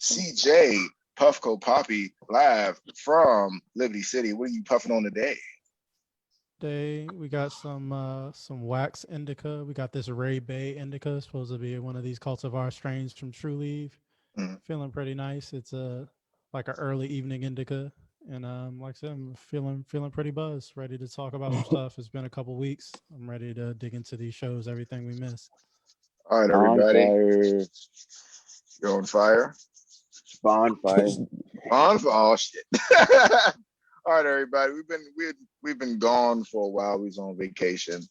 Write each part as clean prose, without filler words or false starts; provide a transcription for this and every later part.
CJ Puffco Poppy live from Liberty City. What are you puffing on today? We got some wax indica. We got this Ray Bay indica, supposed to be one of these cultivar strains from True Leaf. Mm. Feeling pretty nice. It's a like an early evening indica, and like I said, I'm feeling pretty buzzed, ready to talk about some stuff. It's been a couple weeks. I'm ready to dig into these shows, everything we missed. All right, On everybody. fire. You're on fire. Bonfire. On fire. Oh shit. All right, everybody. We've been gone for a while. We was on vacation.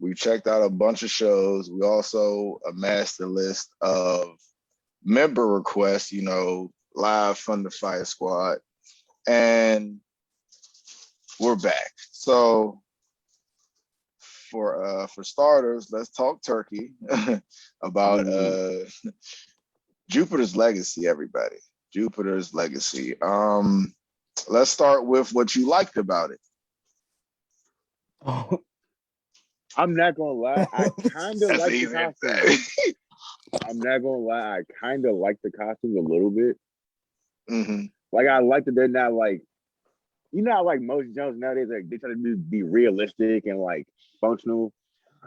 We checked out a bunch of shows. We also amassed a list of member requests, live from the Fire Squad. And we're back. So for starters, let's talk turkey about Jupiter's Legacy, everybody. Jupiter's Legacy. Let's start with what you liked about it. I'm not gonna lie, I kind of like the costume. I'm not gonna lie, I kind of like the costume a little bit. Mm-hmm. Like I like that they're not like, like most Jones nowadays, like they try to be realistic and like functional.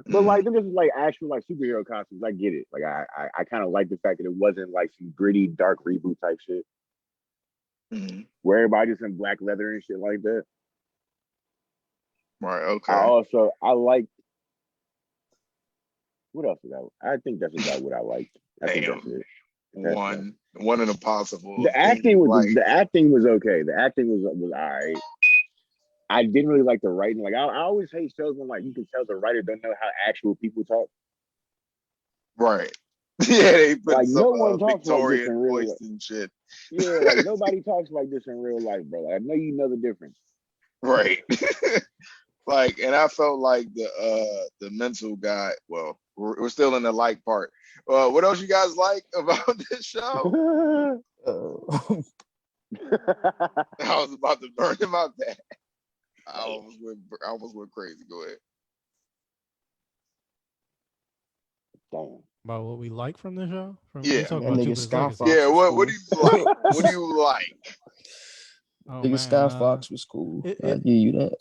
But like them just like actual like superhero costumes, I get it. Like I kind of like the fact that it wasn't like some gritty, dark reboot type shit. Mm-hmm. Where everybody just in black leather and shit like that. Right, okay. I like what else is that? I think that's about what I liked. I think that's it. One in a possible. The acting was okay. The acting was all right. I didn't really like the writing. Like I always hate shows when like you can tell the writer don't know how actual people talk. Right. Yeah, they put like some no one talks Victorian like this in real voice life. And shit. Yeah, like nobody talks like this in real life, bro. Like, I know you know the difference. Right. Like, and I felt like the mental guy. Well, we're still in the like part. What else you guys like about this show? I was about to burn him out there. I almost went crazy. Go ahead. Damn. About what we like from the show? Yeah. Talk about Jupiter's Legacy. Yeah, what do you like? What do you like? Oh, Nigga, Sky Fox was cool. I give you that.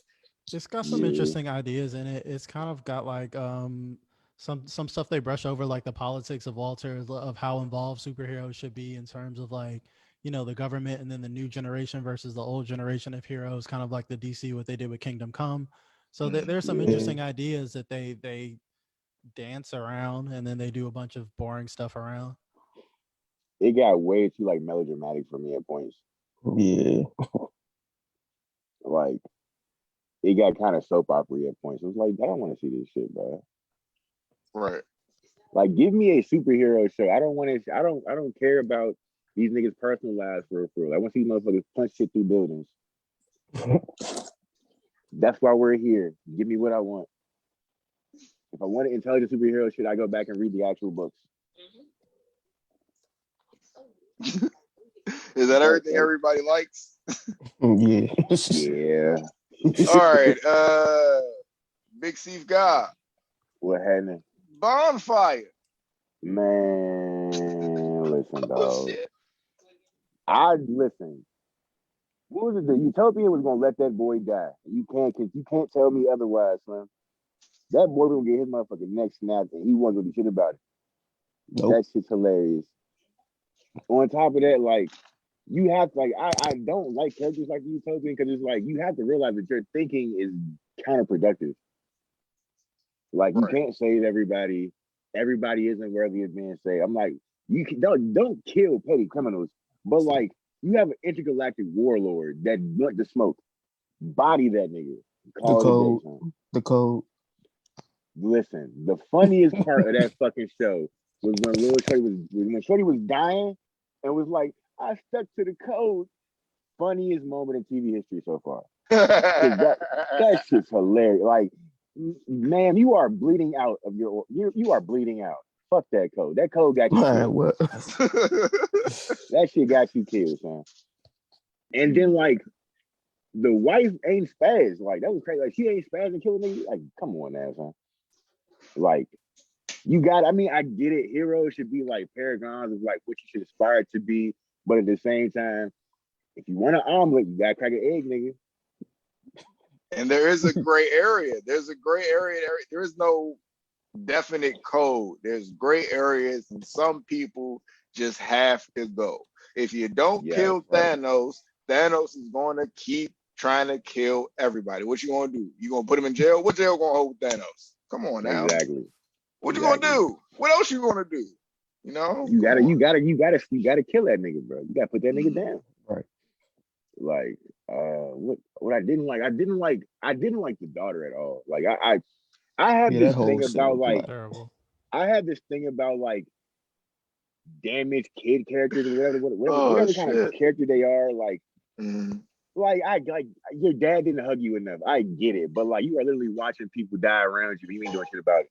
It's got some interesting ideas in it. It's kind of got like some stuff they brush over, like the politics of Walter, of how involved superheroes should be in terms of like, the government and then the new generation versus the old generation of heroes, kind of like the DC, what they did with Kingdom Come. So there's some interesting ideas that they dance around and then they do a bunch of boring stuff around. It got way too like melodramatic for me at points. Yeah. Like it got kind of soap opera at points. It was like, I don't want to see this shit, bro. Right. Like, give me a superhero show. I don't care about these niggas' personal lives for real. I want to see motherfuckers punch shit through buildings. That's why we're here. Give me what I want. If I want an intelligent superhero shit, I go back and read the actual books. Is that everything everybody likes? Yeah. Yeah. All right. Big Steve God. What happened? Bonfire. Man, listen, dog. Listen. What was it? The Utopia was gonna let that boy die. You can't tell me otherwise, son. That boy was gonna get his motherfucking neck snapped, and he wasn't gonna do shit about it. Nope. That shit's hilarious. On top of that, like you have to, like I don't like characters like the Utopian because it's like you have to realize that your thinking is counterproductive. Like you can't save everybody. Everybody isn't worthy of being saved. I'm like, don't kill petty criminals, but like you have an intergalactic warlord that want to smoke. Body that nigga. The code. Listen, the funniest part of that fucking show was when Shorty was dying and was like, I stuck to the code. Funniest moment in TV history so far. that shit's hilarious. Like, ma'am, you are bleeding out of you are bleeding out. Fuck that code. That code got you killed. What? That shit got you killed, son. And then like the wife ain't spaz. Like that was crazy. Like she ain't spaz and killing me. Like, come on now, son. Like You got. I mean, I get it. Heroes should be like paragons of like what you should aspire to be, but at the same time, if you want an omelet, you gotta crack an egg, nigga. And there is a gray area. There's a gray area. There is no definite code. There's gray areas, and some people just have to go. If you don't kill Thanos, Thanos is going to keep trying to kill everybody. What you gonna do? You gonna put him in jail? What jail gonna hold Thanos? Come on now. Exactly. What you gonna do? What else you gonna do? You know? You gotta kill that nigga, bro. You gotta put that nigga down. Right. Like, what I didn't like the daughter at all. Like I have this thing about like terrible. I have this thing about like damaged kid characters or whatever kind of character they are. Like, like your dad didn't hug you enough. I get it, but like you are literally watching people die around you. You ain't doing shit about it.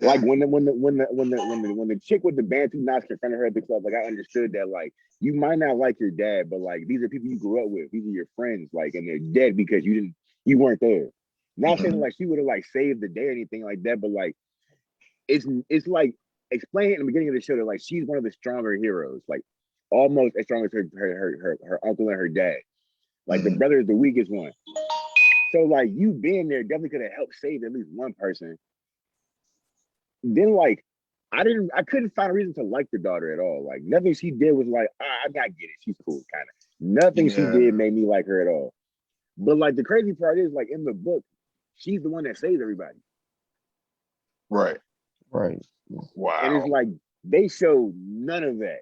Like when the chick with the bantu knots in front of her at the club, like I understood that like you might not like your dad, but like these are people you grew up with, these are your friends, like, and they're dead because you weren't there. Not saying like she would have like saved the day or anything like that, but like it's like explaining in the beginning of the show that like she's one of the stronger heroes, like almost as strong as her uncle and her dad. Like the brother is the weakest one. So like you being there definitely could have helped save at least one person. Then like I couldn't find a reason to like the daughter at all. Like nothing she did was like, I get it, she's cool, kind of. Nothing she did made me like her at all. But like the crazy part is like in the book, she's the one that saves everybody. Right. Wow. And it's like they showed none of that.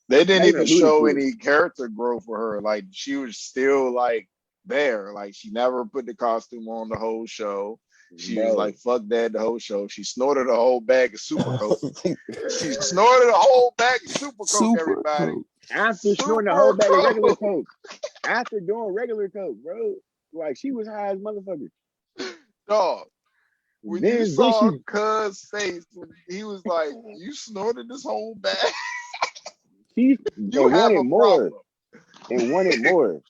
They didn't even show any character growth for her. Like she was still like there. Like she never put the costume on the whole show. She was like, fuck that the whole show. She snorted a whole bag of super coke. She snorted a whole bag of super coke, everybody. After snorting a whole bag of regular coke. After doing regular coke, bro. Like she was high as motherfucker. Dog. When you saw Cuz face, he was like, you snorted this whole bag? You wanted more. And wanted more.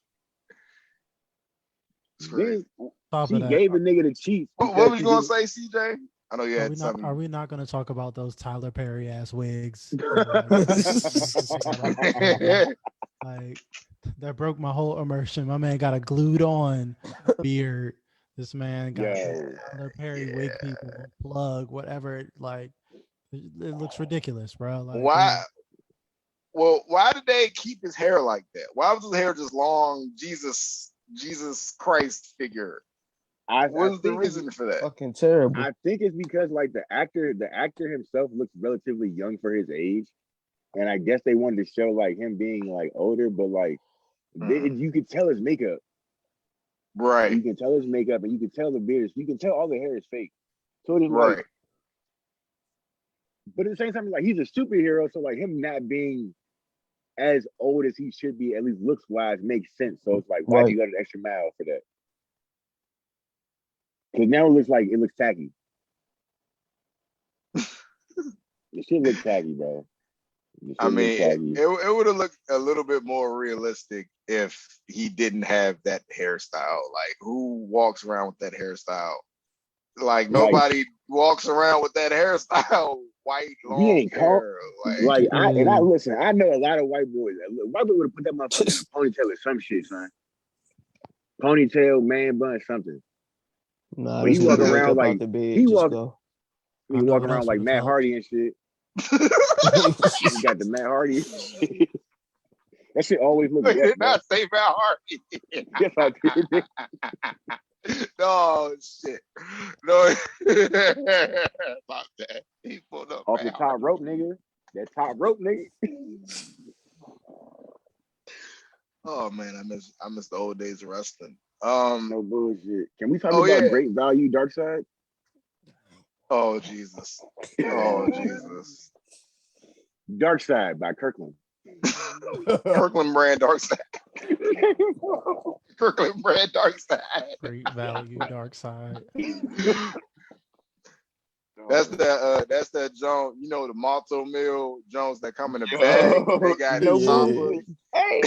She gave a nigga the cheats. What was you gonna say, CJ? I know you had something. Are we not gonna talk about those Tyler Perry ass wigs? Like that broke my whole immersion. My man got a glued on beard. This man got Tyler Perry wig people plug, whatever. Like it looks ridiculous, bro. Like, why? Well, why did they keep his hair like that? Why was his hair just long? Jesus Christ figure. What's the reason for that? Fucking terrible. I think it's because like the actor himself looks relatively young for his age, and I guess they wanted to show like him being like older, but like you could tell his makeup. Right. You can tell his makeup, and you can tell the beard. You can tell all the hair is fake. So it's like, but at the same time, like he's a superhero, so like him not being as old as he should be, at least looks wise, makes sense. So it's like, why do you got an extra mile for that? Because now it looks tacky. It should look tacky, bro. I mean, it would have looked a little bit more realistic if he didn't have that hairstyle. Like, who walks around with that hairstyle? Like, nobody walks around with that hairstyle. White, long hair. I know a lot of white boys. White boy would have put that motherfucker in a ponytail or some shit, son. Ponytail, man bun, something. Nah, but he walk around like he walk around like Matt Hardy and shit. He got the Matt Hardy. That shit always looks. They did not say Matt Hardy. Yes, I did. No shit. No. About that. He pulled up off the top rope, nigga. That top rope, nigga. Oh man, I miss the old days of wrestling. No bullshit. Can we talk about Great Value Dark Side? Oh Jesus. Oh Jesus. Dark Side by Kirkland. Kirkland brand Dark Side. Kirkland brand Dark Side. Great Value Dark Side. That's that Jones, you know, the Malto Mill Jones that come in a bag. They got Hey.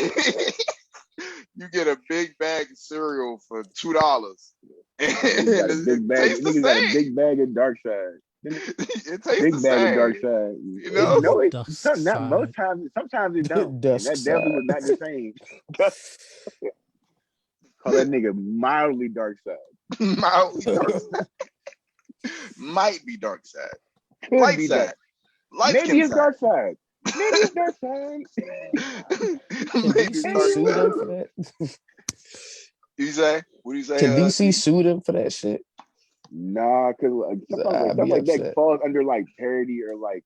You get a big bag of cereal for $2. Niggas got a big bag of Dark Side. It tastes Big the bag of same. dark side. You know? No, it Dusk not most side. times. Sometimes it don't. Dusk And that definitely side. was not the same. Call that nigga mildly dark side. Mildly dark side. Might be dark side. Could Light be side. dark. Light Maybe skin it's side. dark side. Maybe it's dark side. Can Maybe it's DC dark sue them side. for that? You say? What do you say? Can DC sue them for that shit? Nah, cause like, sometimes like I'd stuff be like that upset. falls under like parody or like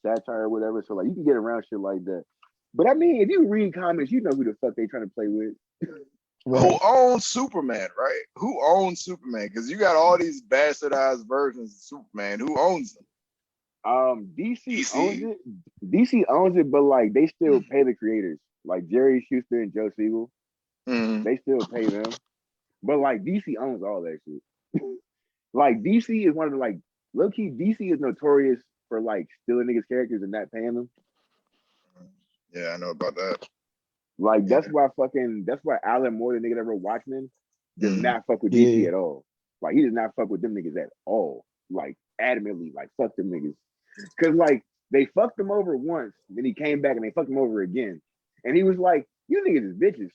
satire or whatever. So like you can get around shit like that. But I mean, if you read comics, you know who the fuck they trying to play with. Who owns Superman, right? Who owns Superman? Because you got all these bastardized versions of Superman. Who owns them? DC owns it. DC owns it, but like they still pay the creators, like Jerry Schuster and Joe Siegel. They still pay them. But like DC owns all that shit. Like DC is one of the like low key. DC is notorious for like stealing niggas' characters and not paying them. Yeah, I know about that. Like that's why Alan Moore, the nigga that wrote Watchmen, does not fuck with DC at all. Like he does not fuck with them niggas at all. Like adamantly, like fuck them niggas. Cause like they fucked him over once, then he came back and they fucked him over again. And he was like, you niggas is bitches.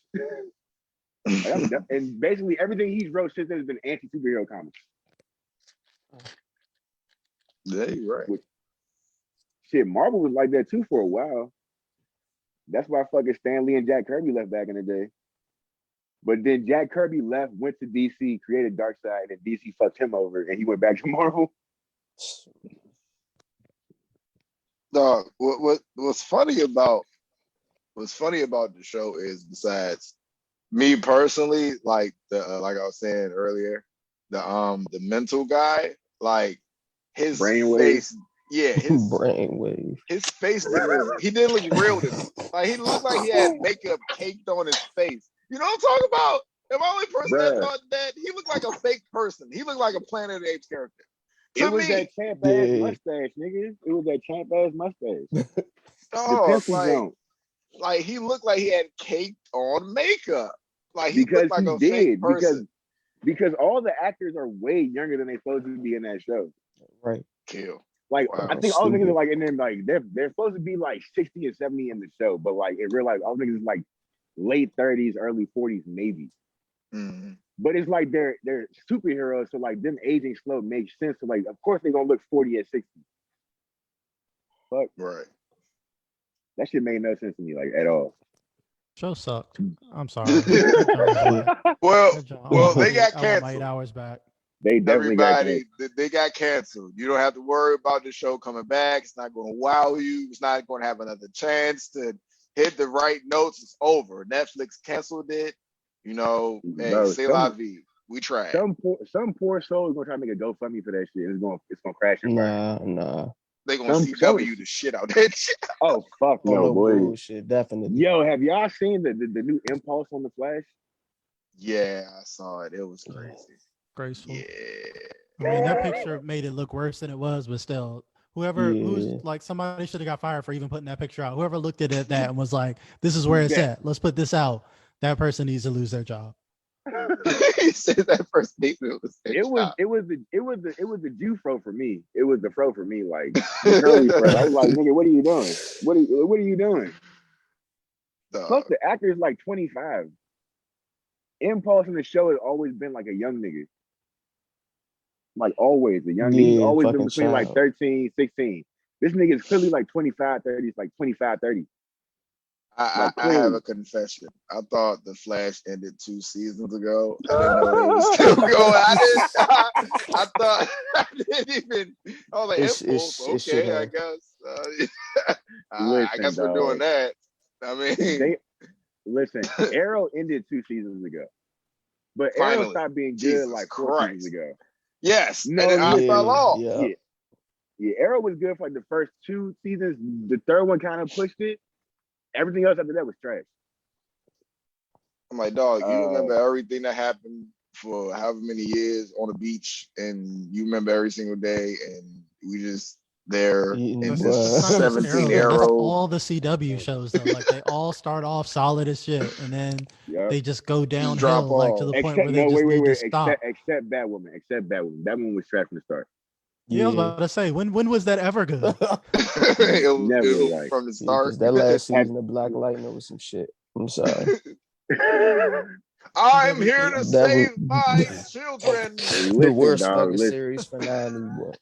Like, and basically everything he's wrote since then has been anti-superhero comics. Yeah, you're right. Shit, Marvel was like that too for a while. That's why fucking Stan Lee and Jack Kirby left back in the day. But then Jack Kirby left, went to DC, created Darkseid, and DC fucked him over, and he went back to Marvel. Dog, what's funny about the show is, besides me personally, like like I was saying earlier, the mental guy, like his face, his brainwave. His face didn't look real to me. Like he looked like he had makeup caked on his face. You know what I'm talking about? Am I the only person that thought that? He looked like a fake person. He looked like a Planet of the Apes character. It was that champ ass mustache, nigga. It was that champ ass mustache. The like he looked like he had caked on makeup. Like he looked like a fake person. Because all the actors are way younger than they're supposed to be in that show. Right. Kill. Like I think all the niggas are like, and then like they're supposed to be like 60 and 70 in the show, but like in real life, all the niggas is like late 30s, early 40s, maybe. But it's like they're superheroes, so like them aging slow makes sense. So like, of course they're gonna look 40 at 60. Fuck. Right. That shit made no sense to me, like at all. Show sucked. I'm sorry. well, they got canceled. 8 hours back. They definitely they got canceled. You don't have to worry about the show coming back. It's not going to wow you. It's not going to have another chance to hit the right notes. It's over. Netflix canceled it. You know, hey, c'est la vie. We tried. Some poor soul is gonna try to make a GoFundMe for that shit. It's gonna crash. Nah. They gonna CW the shit out that shit. Oh fuck no, boy. Bullshit, definitely. Yo, have y'all seen the new Impulse on the Flash? Yeah, I saw it. It was crazy. Graceful. Yeah. I mean, that picture made it look worse than it was, but still, who's like, somebody should have got fired for even putting that picture out. Whoever looked at that and was like, "This is where it's at. Let's put this out." That person needs to lose their job. He said that person needs to lose their job. It was the Jew fro for me. It was the fro for me, like the curly fro. I was like, nigga, what are you doing? What are you doing? Plus the actor is like 25. Impulse in the show has always been like a young nigga. Like always, the young nigga. He's always been between like 13, 16. This nigga is clearly like 25, 30. It's like 25, 30. I have a confession. I thought The Flash ended 2 seasons ago. I didn't know they were still going. I thought I didn't even. I was like, Impulse, okay, I guess. I guess we're doing that. I mean, listen. Arrow ended 2 seasons ago, but Arrow stopped being good like 4 seasons ago. Yes, no, I fell off. Yeah. Arrow was good for like the first 2 seasons. The third one kind of pushed it. Everything else after that was trash. I'm like, dog, you remember everything that happened for however many years on the beach, and you remember every single day, and we just there in this 17 Arrow. That's all the CW shows though. Like they all start off solid as shit, and then they just go downhill, like to the point where they just need to stop. Except Batwoman. That one was trash from the start. Yeah, I was about to say, when was that ever good? Never, it was like, from the Yeah, start. because that last season of Black Lightning was some shit. I'm sorry. I'm here to That was save my children. the listen, worst dog. fucking Listen, series finale. Boy.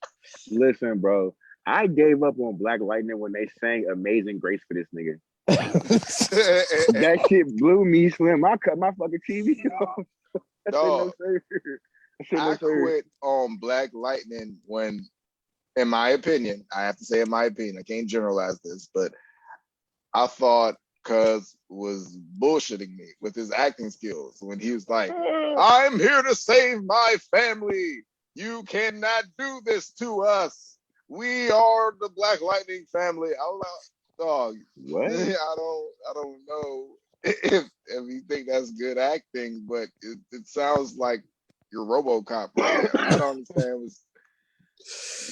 listen, bro. I gave up on Black Lightning when they sang "Amazing Grace" for this nigga. That shit blew me, Slim. I cut my fucking TV off. I said no Dog, sir. I said no I sir. quit on Black Lightning when, in my opinion, I have to say in my opinion, I can't generalize this, but I thought Cuz was bullshitting me with his acting skills when he was like, I'm here to save my family. You cannot do this to us. We are the Black Lightning family. I was like, dog, What? I don't know if you think that's good acting, but it sounds like you're RoboCop right now. I don't understand what's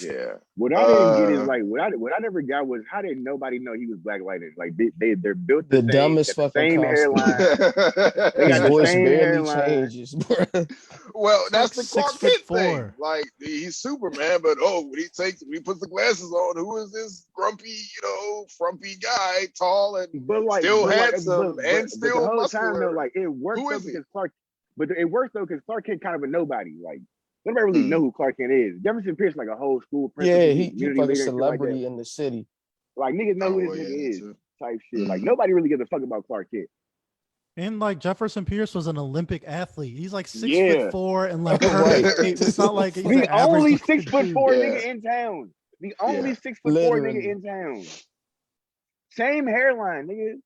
yeah. What I didn't get is like what I never got was how did nobody know he was Black Lightning? Like they're built The the same, dumbest got the fucking same costume. hairline. They His got the voice same barely hairline. changes, bro. Well, that's the Clark's Clark 6'4". Kent thing. Like he's Superman, but when he puts the glasses on, who is this grumpy, frumpy guy, tall and still handsome and but the still whole time though, muscular? like it worked Who though is he? because Clark. But it worked though because Clark Kent kind of a nobody. Like nobody really know who Clark Kent is. Jefferson Pierce like a whole school principal, Yeah, he community fucking leader, and shit like that. celebrity in the city. Like niggas know Oh, who well, this yeah, nigga is. too. Type shit. Like nobody really gives a fuck about Clark Kent. And like Jefferson Pierce was an Olympic athlete. He's like 6'4" and like Right. It's not like he's The an average only looking 6'4" dude. nigga in town. The only 6'4" nigga Literally. in town. Same hairline, nigga.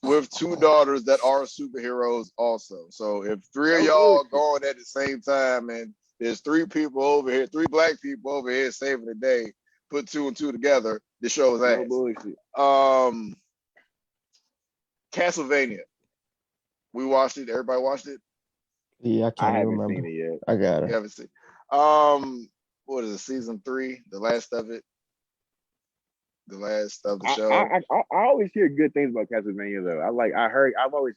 with two daughters that are superheroes also. So if three of No y'all bullshit. going at the same time and there's three people over here, three black people over here saving the day, put two and two together, the show is No ass. bullshit. Castlevania. We watched it. Everybody watched it? Yeah, I I can't haven't remember. seen it yet. I got You it. haven't seen. What is it? Season 3, the last of it. The last of the show. I always hear good things about Castlevania though. I've always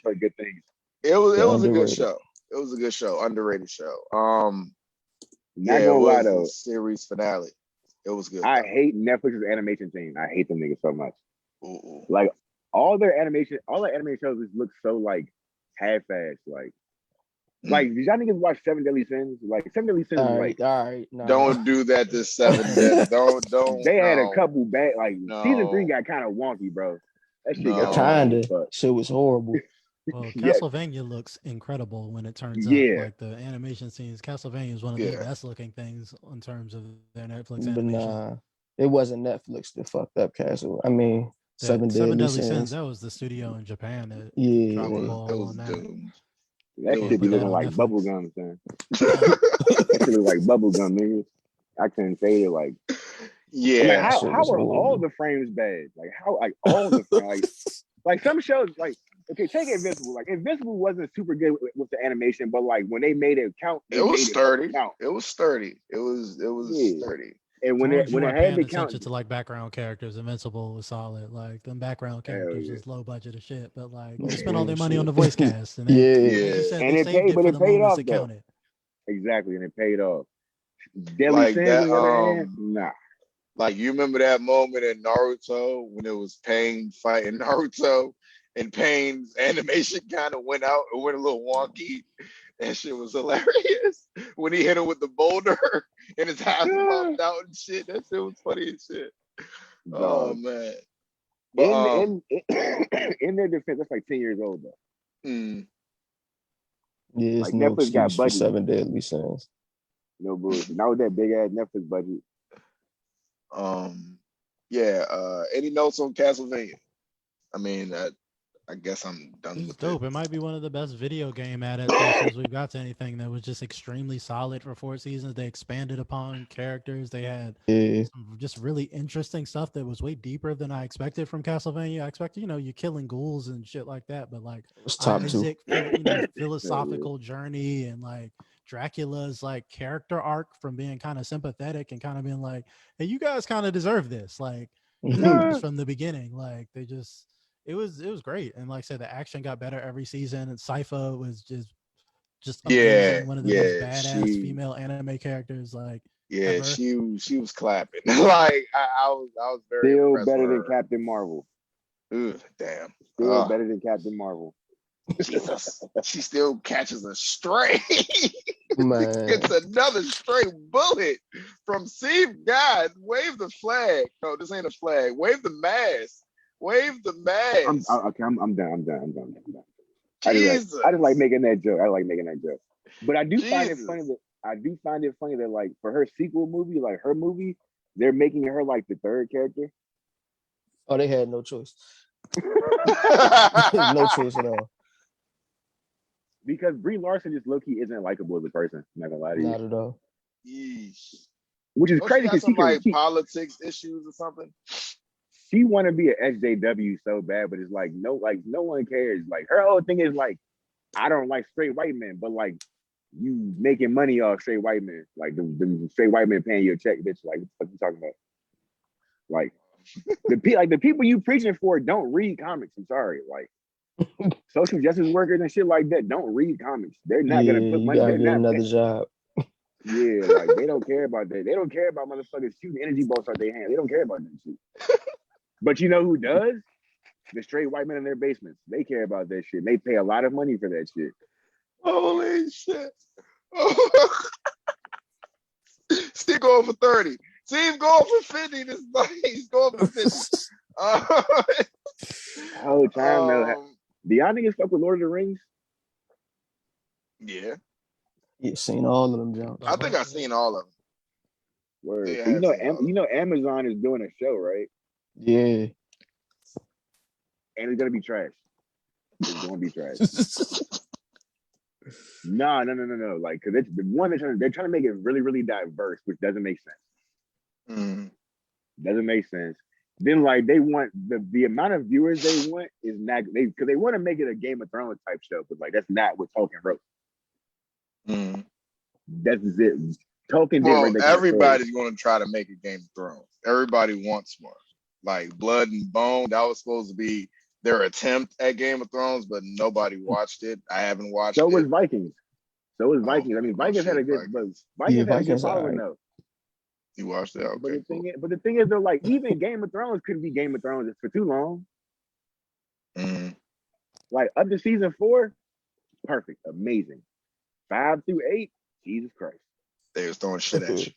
heard good things. It was a good Underrated. show. It was a good show, underrated show. Not it gonna lie was though. a series finale. It was good. I hate Netflix's animation team. I hate them niggas so much. Ooh. Like all their animation shows just look so like half-assed. Like did y'all niggas watch Seven Deadly Sins? Like Seven Deadly Sins, All like right. No. Don't do that to 7 Dead. Don't. they had no. a couple bad. Like No. season 3 got kind of wonky, bro. That shit got Kinda. fuck. Shit was horrible. Well, Yeah. Castlevania looks incredible when it turns Yeah. up. Like the animation scenes, Castlevania is one of the best looking things in terms of their Netflix But animation. nah, it wasn't Netflix that fucked up Castle. I mean, Seven Deadly Sins. That was the studio in Japan that Yeah. dropped the It ball was on that. doomed. That It shit be was looking on like Netflix. bubble gum, son. That shit look like bubble gum, nigga. I couldn't say it like. Yeah. I'm like, That shit how was are all horrible. the frames bad? Like how all the frames like some shows like okay, take Invincible. Like Invincible wasn't super good with the animation, but like when they made it count, It was sturdy. Count. It was sturdy. It was Yeah. sturdy. And when it weren't had paying to attention count, to like background characters, Invincible was solid. Like them background characters yeah. was low budget as shit, but like No they spent all their money bullshit. on the voice cast, and Yeah. like you said, and they it saved paid, it but for it the paid moments off it though. counted. Exactly, and it paid off. Deadly Like Sins, that, on the other hand, nah. Like you remember that moment in Naruto when it was Pain fighting Naruto, and Pain's animation kind of went out and went a little wonky. That shit was hilarious when he hit him with the boulder and his eyes popped out and shit. That shit was funny as shit. Oh Dog. man. But, in their defense, that's like 10 years old though. Yeah, it's Like no Netflix got excuse for budget. 7 Deadly Sins. No bullshit. Not with that big ass Netflix budget. any notes on Castlevania? I mean, I guess I'm done It's with dope. It might be one of the best video game adaptations we've got to anything that was just extremely solid for 4 seasons. They expanded upon characters. They had some just really interesting stuff that was way deeper than I expected from Castlevania. I expected, you killing ghouls and shit like that, but like It was top 2. Isaac, philosophical journey and like Dracula's like character arc from being kind of sympathetic and kind of being like, hey, you guys kind of deserve this. Like just from the beginning, like they just. It was great, and like I said, the action got better every season. And Sypha was just just Yeah, amazing. One of the most yeah, badass female anime characters yeah, ever. she was clapping. Like I was very Still impressed better with than her. Captain Marvel. Ugh, damn. Still better than Captain Marvel. Jesus, she still catches a stray. Man. Gets another stray bullet from Steve. God, wave the flag. No, this ain't a flag. Wave the mask. Wave the mask. I'm done. Jesus. I just like making that joke. But I do find it Jesus. funny that like for her sequel movie, like her movie, they're making her like the third character. Oh, they had no choice. No choice at all. Because Brie Larson just low-key isn't likable as a person. I'm not gonna lie to you. Not at all. Yeesh. Which is Don't crazy she got because some like politics issues or something? she want to be an SJW so bad, but it's like no one cares. Like her whole thing is like, I don't like straight white men, but like you making money off straight white men, like the straight white men paying you a check, bitch. Like what you talking about? Like the people you preaching for don't read comics. I'm sorry, like social justice workers and shit like that don't read comics. They're not gonna put money. You gotta They're get not another job. Yeah, like they don't care about that. They don't care about motherfuckers shooting energy bolts out their hand. They don't care about that shit. But you know who does? The straight white men in their basements. They care about that shit. They pay a lot of money for that shit. Holy shit. Steve going for 30. Steve going for 50 this night. He's going for 50. Whole time though. Do y'all niggas fuck with Lord of the Rings? Yeah. You seen all of them jumps. I think I've seen all of them. Word. Yeah, So you know Amazon is doing a show, right? Yeah. And it's gonna be trash. It's gonna be trash. No. Like, cause it's the one they're trying to make it really, really diverse, which doesn't make sense. Doesn't make sense. Then like they want the amount of viewers they want is not because they want to make it a Game of Thrones type show, but like that's not what Tolkien wrote. That's it. Tolkien did right. Everybody's going to try to make a Game of Thrones. Everybody wants one. Like Blood and Bone, that was supposed to be their attempt at Game of Thrones, but nobody watched it. I haven't watched it. So was Vikings. I mean, Vikings had a good following though. You watched it? Okay. But the thing is, though, like even Game of Thrones couldn't be Game of Thrones for too long. Like up to season 4, perfect, amazing. 5 through 8, Jesus Christ. They was throwing shit at you.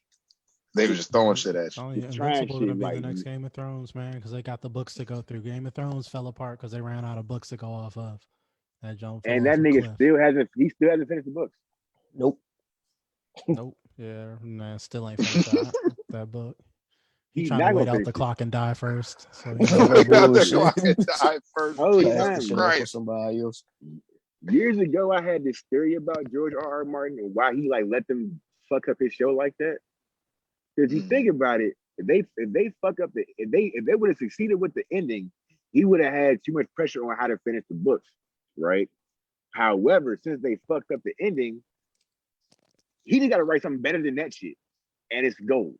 They were just throwing shit at you. Invincible gonna be the next Game of Thrones, man, because they got the books to go through. Game of Thrones fell apart because they ran out of books to go off of. And that nigga still hasn't finished the books. Nope. Yeah, nah, still ain't finished that book. He's trying not to wait gonna out the clock and die first. So Wait out the clock and die first. Oh, Jesus Christ. Somebody else. Years ago, I had this theory about George R.R. Martin and why he like let them fuck up his show like that. If you think about it, if they fuck up if they would have succeeded with the ending, he would have had too much pressure on how to finish the books, right? However, since they fucked up the ending, he just got to write something better than that shit, and it's gold.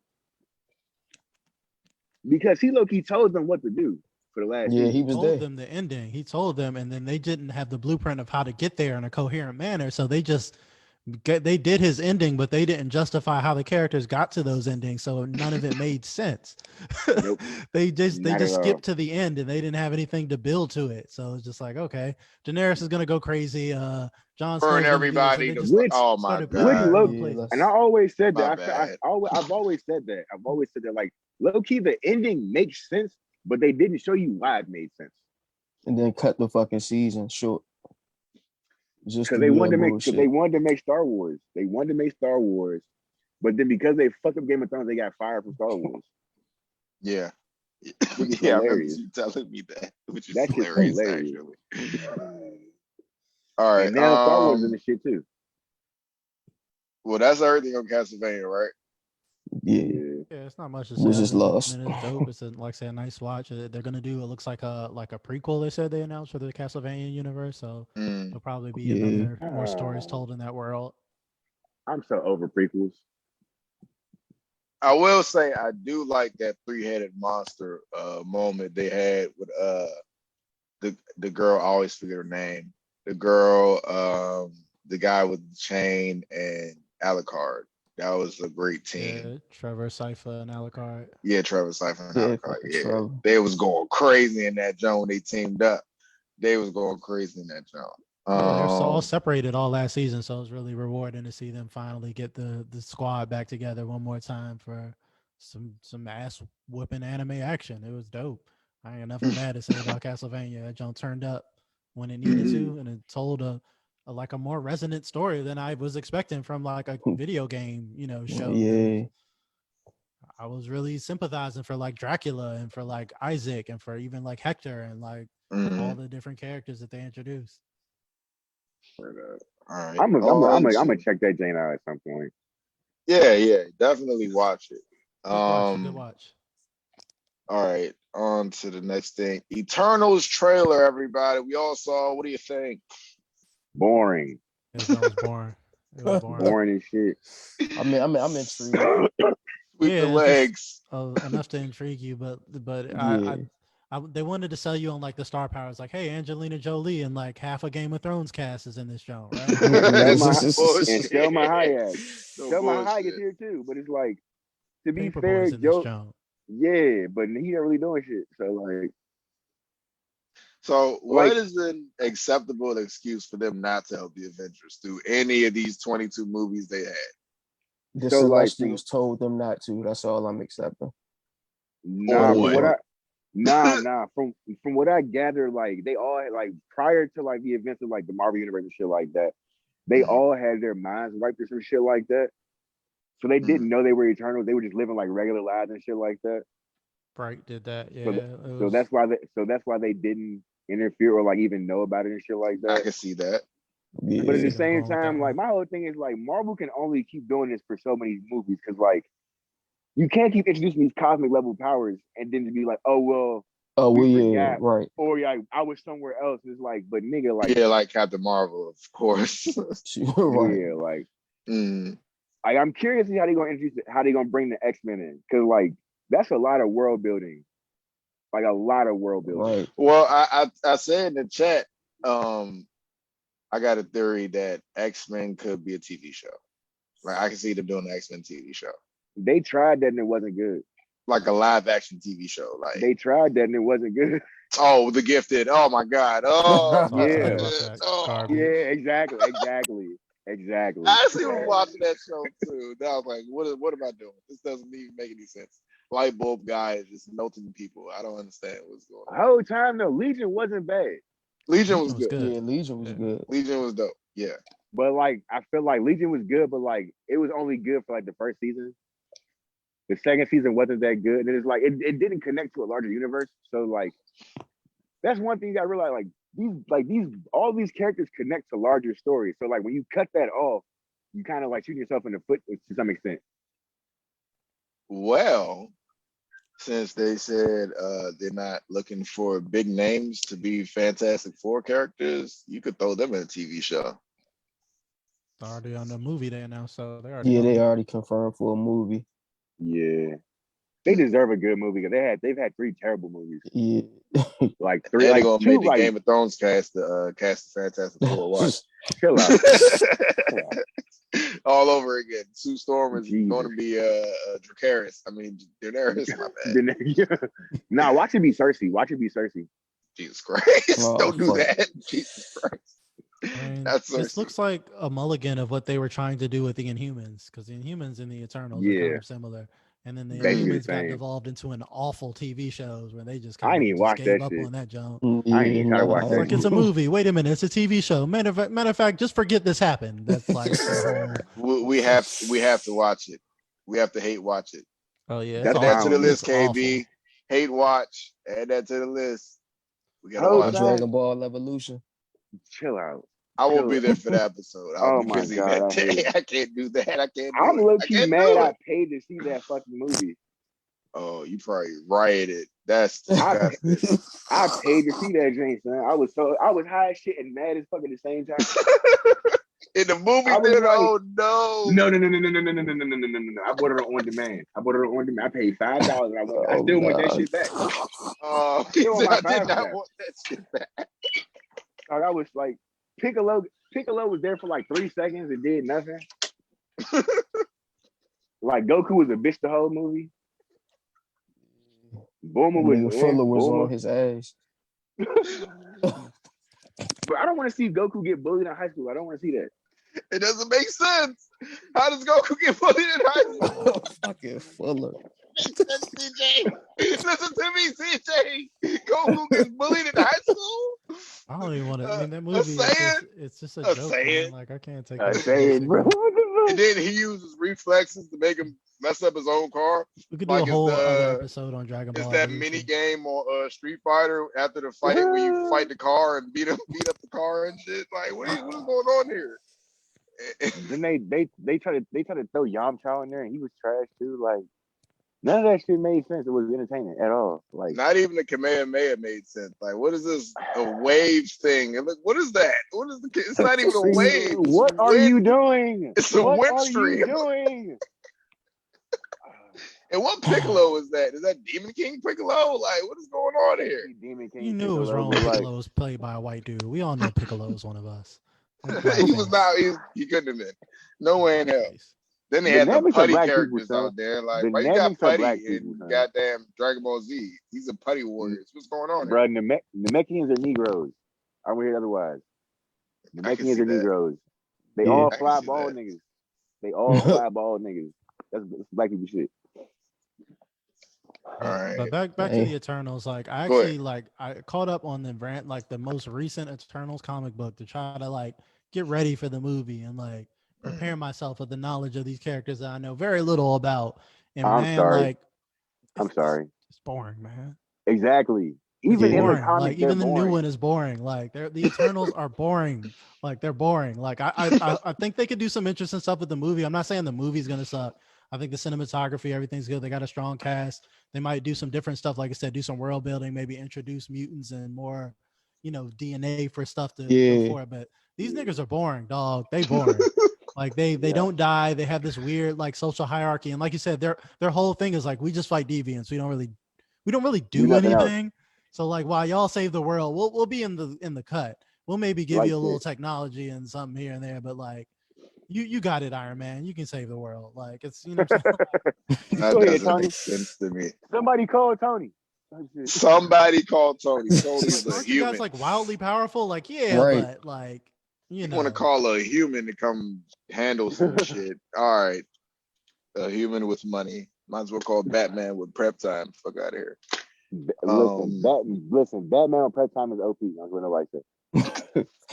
Because he low-key told them what to do for the last season. He was told there. them the ending. He told them, and then they didn't have the blueprint of how to get there in a coherent manner, so they did his ending, but they didn't justify how the characters got to those endings, so none of it made sense. Nope. they just skipped to the end, and they didn't have anything to build to it. So it's just like, okay, Daenerys is gonna go crazy. Jon burn everybody. Oh my god! And I always said that. I've always said that. Like low key, the ending makes sense, but they didn't show you why it made sense. And then cut the fucking season short. Just because they wanted to make Star Wars. They wanted to make Star Wars, but then because they fucked up Game of Thrones, they got fired from Star Wars. Yeah. Yeah, I remember you telling me that, which is that hilarious, actually. All right. And now Star Wars in the shit too. Well, that's everything on Castlevania, right? Yeah, it's not much to say. It's lost. It's dope. It's like I said, a nice watch. They're gonna do. It looks like a prequel. They said they announced for the Castlevania universe, so there'll probably be more stories told in that world. I'm so over prequels. I will say I do like that 3-headed monster moment they had with the girl. I always forget her name. The girl the guy with the chain and Alucard. That was a great team. Yeah, Trevor, Cypher, and Alucard. Yeah, Trevor Cypher and Alucard. Yeah, Trevor. they was going crazy in that zone. They teamed up. They was going crazy in that zone. Yeah, they're all separated all last season, so it was really rewarding to see them finally get the squad back together one more time for some ass whooping anime action. It was dope. I ain't nothing bad to say about Castlevania. That jump turned up when it needed to, and it told a more resonant story than I was expecting from like a video game, show. Yeah. I was really sympathizing for like Dracula and for like Isaac and for even like Hector and like all the different characters that they introduced. All right. I'm gonna check that Jane out at some point. Yeah, definitely watch it. Good watch. All right, on to the next thing. Eternals trailer, everybody. We all saw. What do you think? Boring. It was boring. It was boring. Boring as shit. I'm intrigued. With the legs. Enough to intrigue you, but Yeah. they wanted to sell you on like the star powers, like, hey, Angelina Jolie and like half a Game of Thrones cast is in this show, right? And Selma Hayek. Selma Hayek is here too, but it's like, to be fair, Joe. Yeah, but he ain't really doing shit. So like. So what is an acceptable excuse for them not to help the Avengers through any of these 22 movies they had? The Celestials told them not to. That's all I'm accepting. Nah, From what I gather, like they all had, like, prior to like the events of like the Marvel Universe and shit like that, they all had their minds wiped or some shit like that. So they didn't know they were Eternals. They were just living like regular lives and shit like that. Bright did that, yeah. So that's why they didn't interfere or like even know about it and shit like that. I can see that. Yeah. But at the same time, like my whole thing is like Marvel can only keep doing this for so many movies because like you can't keep introducing these cosmic level powers and then to be like, yeah, right. Or yeah, I was somewhere else. It's like, but nigga, like like Captain Marvel, of course. Right. Yeah, like. I'm curious to see how they gonna bring the X-Men in because like that's a lot of world building, like a lot of world building. Right. Well, I said in the chat, I got a theory that X-Men could be a TV show. Like I can see them doing the X-Men TV show. They tried that and it wasn't good. Like a live action TV show. Like they tried that and it wasn't good. Oh, The Gifted. Oh my God. Oh yeah. Yeah, exactly. I actually was watching that show too. I was like, what am I doing? This doesn't even make any sense. Light bulb guy is just melting people. I don't understand what's going on. The whole time though, Legion wasn't bad. Legion was good. Yeah, Legion was good. Legion was dope. Yeah. But like I feel like Legion was good, but like it was only good for like the first season. The second season wasn't that good. And it's like it didn't connect to a larger universe. So like that's one thing you gotta realize, all these characters connect to larger stories. So like when you cut that off, you kind of like shoot yourself in the foot to some extent. Well, since they said they're not looking for big names to be Fantastic Four characters, you could throw them in a TV show. They're already on the movie they announced, so they already confirmed for a movie. Yeah. They deserve a good movie because they've had 3 terrible movies. Yeah. Like 3 they're like gonna 2 make the like Game of Thrones cast the Fantastic Four. Watch. Chill out. All over again. Sue Storm is going to be Dracarys. I mean Daenerys, my bad. Nah, watch it be Cersei. Jesus Christ. Don't do that. Jesus Christ. I mean, this looks like a mulligan of what they were trying to do with the Inhumans, because the Inhumans and the Eternals are kind of similar. And then the Inhumans got devolved into an awful TV shows where they just kind of gave up on that jump. I ain't even watch that. Like, it's a movie. Wait a minute, it's a TV show. Matter of fact, just forget this happened. That's like we have to watch it. We have to hate watch it. Oh yeah, add that to the list, KB. Hate watch. Add that to the list. We gotta watch Dragon Ball Evolution. Chill out. I won't be there for the episode. I'll be busy that day. I can't do that. I'm low-key mad I paid to see that fucking movie. Oh, you probably rioted. That's I paid to see that drink, son. I was high as shit and mad as fuck at the same time. In the movie theater, like, oh no. No. I bought it on demand. I paid $5 and I still want that shit back. Oh, I did not want that shit back. Like, I was like, Piccolo Piccolo was there for like 3 seconds and did nothing. Like Goku was a bitch the whole movie. Bulma was Fuller was Bulma. on his ass. But I don't want to see Goku get bullied in high school. I don't want to see that. It doesn't make sense. How does Goku get bullied in high school? Fucking Fuller. CJ. Listen to me, CJ. Goku gets bullied in high school? I don't even want to. I mean, that movie it's just a joke. Man. Like I can't take it. Saying, bro. And then he uses reflexes to make him mess up his own car. We could do a whole other episode on Dragon Ball. It's that mini game on Street Fighter after the fight where you fight the car and beat up the car and shit. Like, what is going on here? Then they try to throw Yamcha in there and he was trash too. Like none of that shit made sense. It was entertaining at all. Like not even the Kamehameha made sense. Like what is this a wave thing? And look, what is that? What is the? It's not even a wave. What are you doing? It's a what wind are stream. You doing? And what Piccolo is that? Is that Demon King Piccolo? Like what is going on here? Demon King You knew Piccolo, it was wrong. Piccolo was played by a white dude. We all know Piccolo is one of us. He was not. He couldn't have been. No way in hell. Then they had the putty characters out there. Like, why you got putty in goddamn Dragon Ball Z? He's a putty warrior. What's going on bro, Namekians are Negroes. I don't hear otherwise. Namekians are Negroes. They all fly ball niggas. They all fly ball niggas. That's black people shit. All right. But back to the Eternals. Like I actually I caught up on the most recent Eternals comic book to try to get ready for the movie and prepare myself with the knowledge of these characters that I know very little about. And I'm sorry. It's boring, man. Exactly. Even in the comics, even the new one is boring. Like the Eternals are boring. Like they're boring. Like I think they could do some interesting stuff with the movie. I'm not saying the movie's gonna suck. I think the cinematography, everything's good. They got a strong cast. They might do some different stuff, like I said, do some world building, maybe introduce mutants and more, DNA for stuff to go for it. But these niggas are boring, dog. They boring. Like they don't die. They have this weird social hierarchy. And like you said, their whole thing is we just fight deviants. We don't really do anything. Else. So while y'all save the world, we'll be in the cut. We'll maybe give you a little technology and something here and there, but you got it, Iron Man. You can save the world. It's that doesn't make sense to me. Somebody call Tony. Somebody call Tony. Tony's a human. You guys wildly powerful? Right. But you want to call a human to come handle some shit. All right. A human with money. Might as well call Batman with prep time. Fuck out of here. Listen, Batman with prep time is OP. That's what nobody said.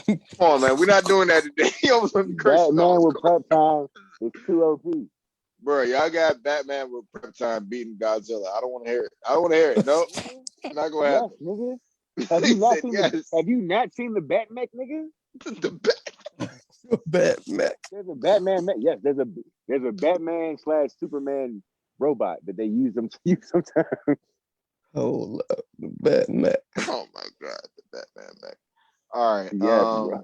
Come on, man. We're not doing that today. Batman with prep time is too OP. Bro, y'all got Batman with prep time beating Godzilla. I don't want to hear it. No, not gonna happen. Nigga. Have you not seen the Batmech, nigga? The Batman. There's a Batman. Yes, there's a Batman / Superman robot that they use sometimes. Hold up, the Batman. Oh my god, the Batman mech. All right. Yes,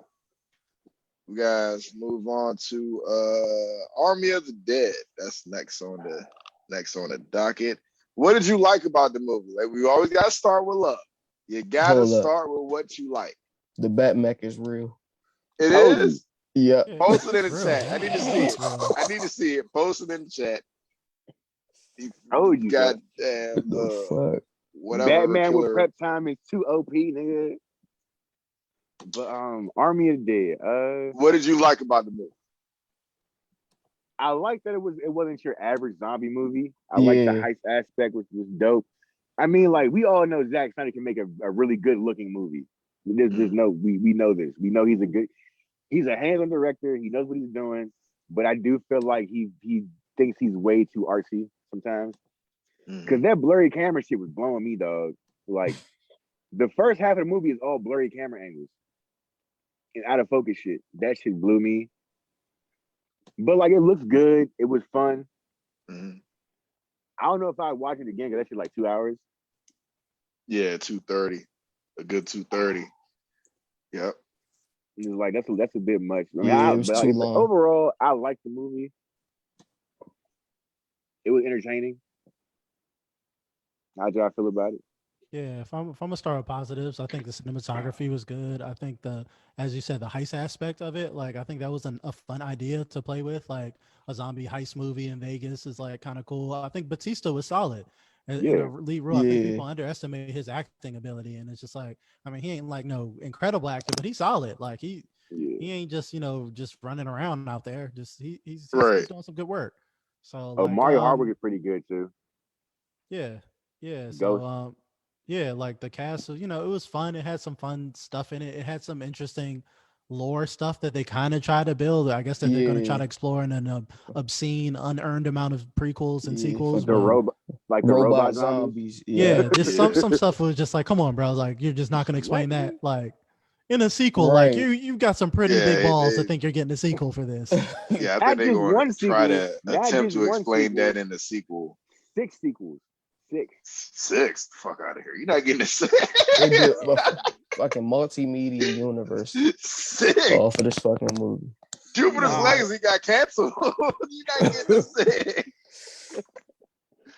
we guys move on to Army of the Dead. That's next on the docket. What did you like about the movie? We always gotta start with love. You gotta start with what you like. The Batmech is real. It is? Yeah. Post it in the chat. I need to see it. Post it in the chat. You goddamn fuck. Whatever. Batman with prep time is too OP, nigga. But Army of the Dead. What did you like about the movie? I like that it wasn't your average zombie movie. I like the heist aspect, which was dope. I mean, we all know Zack Snyder can make a really good looking movie. We know this. We know he's a hands-on director. He knows what he's doing. But I do feel like he thinks he's way too artsy sometimes. Because that blurry camera shit was blowing me, dog. The first half of the movie is all blurry camera angles and out of focus shit. That shit blew me. But it looks good. It was fun. Mm-hmm. I don't know if I'd watch it again because that shit 2 hours. Yeah, 2:30. A good 2:30. Yep. It was that's a bit much. I mean, it was too long. Overall, I liked the movie. It was entertaining. How do I feel about it? Yeah, if I'm gonna start with positives, I think the cinematography was good. I think as you said, the heist aspect of it, like I think that was a fun idea to play with. Like a zombie heist movie in Vegas is like kind of cool. I think Batista was solid in Yeah, a lead role. I think Yeah, people underestimate his acting ability, and it's just like, I mean, he ain't like no incredible actor, but he's solid. Like yeah. he ain't just just running around out there. Just he's Right. doing some good work. So Oh, like Mario Hardwick is pretty good too. yeah, yeah. So Ghost. yeah, like the cast, it was fun. It had some fun stuff in it. It had some interesting lore stuff that they kind of try to build. I guess that they're going to try yeah, to explore in an obscene, unearned amount of prequels and yeah. sequels. The But Fucking robot, like the robot robot zombies. zombies. Yeah, yeah, just Yeah. some stuff was just like, come on, bro. Like you're just not going to What? explain that. Like in a sequel, like right. you've got some pretty big Yeah, balls to think you're getting a sequel for this. yeah. I think Not they're just going to one try sequel. to Not attempt just to one explain sequel. that in the sequel. 6 sequels. 6. Six. Fuck out of here. You're not getting the They do six. a fucking multimedia universe Six. off of this fucking movie. Jupiter's Nah. Legacy got canceled. You're not getting the six.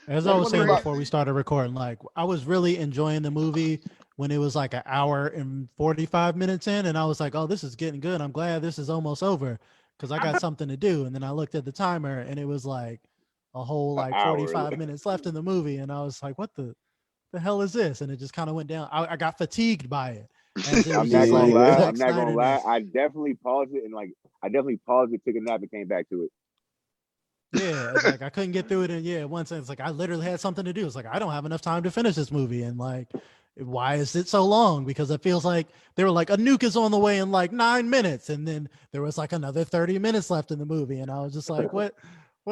As I That's was one thing saying about. before we started recording, like I was really enjoying the movie when it was like an hour and 45 minutes in, and I was like, oh, this is getting good. I'm glad this is almost over because I got something to do. And then I looked at the timer and it was like a whole An like hour. 45 minutes left in the movie. And I was like, what the hell is this? And it just kind of went down. I got fatigued by it as it I'm was not just gonna like lie. Yeah. Zack I'm not gonna lie. Snyder-ness. I definitely paused it and I definitely paused it, took a nap, and came back to it. Yeah, like I couldn't get through it, and yeah, once it's like I literally had something to do. It's like I don't have enough time to finish this movie, and like, why is it so long? Because it feels like they were like a nuke is on the way in like 9 minutes, and then there was like another 30 minutes left in the movie, and I was just like, what